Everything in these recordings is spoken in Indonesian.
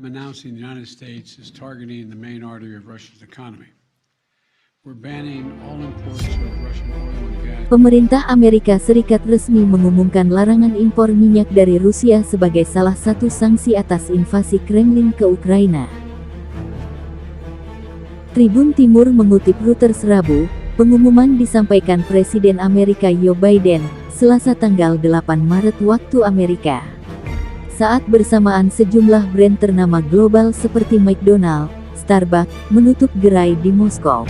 I'm announcing the United States is targeting the main artery of Russia's economy. We're banning all imports of Russian oil and gas. Pemerintah Amerika Serikat resmi mengumumkan larangan impor minyak dari Rusia sebagai salah satu sanksi atas invasi Kremlin ke Ukraina. Tribun Timur mengutip Reuters Rabu, pengumuman disampaikan Presiden Amerika Joe Biden, Selasa tanggal 8 Maret waktu Amerika. Saat bersamaan sejumlah brand ternama global seperti McDonald's, Starbucks, menutup gerai di Moskow.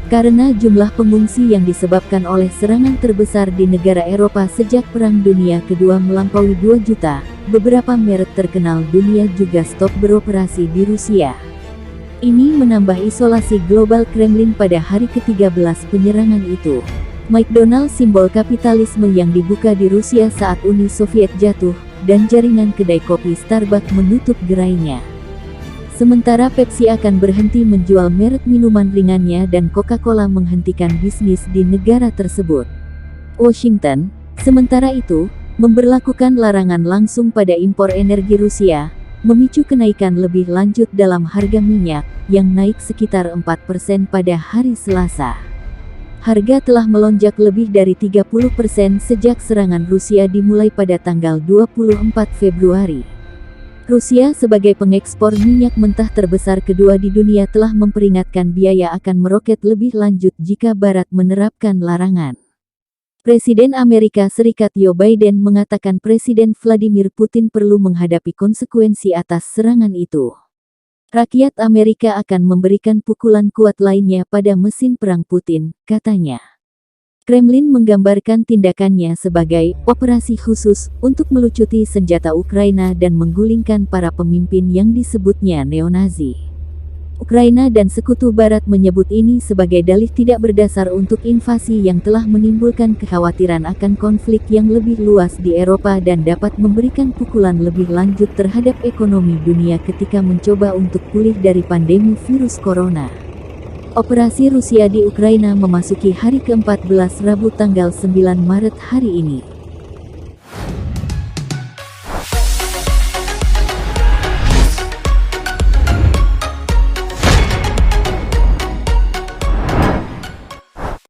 Karena jumlah pengungsi yang disebabkan oleh serangan terbesar di negara Eropa sejak Perang Dunia Kedua melampaui 2 juta, beberapa merek terkenal dunia juga stop beroperasi di Rusia. Ini menambah isolasi global Kremlin pada hari ke-13 penyerangan itu. McDonald's, simbol kapitalisme yang dibuka di Rusia saat Uni Soviet jatuh, dan jaringan kedai kopi Starbucks menutup gerainya. Sementara Pepsi akan berhenti menjual merek minuman ringannya dan Coca-Cola menghentikan bisnis di negara tersebut. Washington, sementara itu, memberlakukan larangan langsung pada impor energi Rusia, memicu kenaikan lebih lanjut dalam harga minyak, yang naik sekitar 4% pada hari Selasa. Harga telah melonjak lebih dari 30% sejak serangan Rusia dimulai pada tanggal 24 Februari. Rusia sebagai pengekspor minyak mentah terbesar kedua di dunia telah memperingatkan biaya akan meroket lebih lanjut jika Barat menerapkan larangan. Presiden Amerika Serikat Joe Biden mengatakan Presiden Vladimir Putin perlu menghadapi konsekuensi atas serangan itu. Rakyat Amerika akan memberikan pukulan kuat lainnya pada mesin perang Putin, katanya. Kremlin menggambarkan tindakannya sebagai operasi khusus untuk melucuti senjata Ukraina dan menggulingkan para pemimpin yang disebutnya neonazi. Ukraina dan sekutu Barat menyebut ini sebagai dalih tidak berdasar untuk invasi yang telah menimbulkan kekhawatiran akan konflik yang lebih luas di Eropa dan dapat memberikan pukulan lebih lanjut terhadap ekonomi dunia ketika mencoba untuk pulih dari pandemi virus corona. Operasi Rusia di Ukraina memasuki hari ke-14 Rabu tanggal 9 Maret hari ini.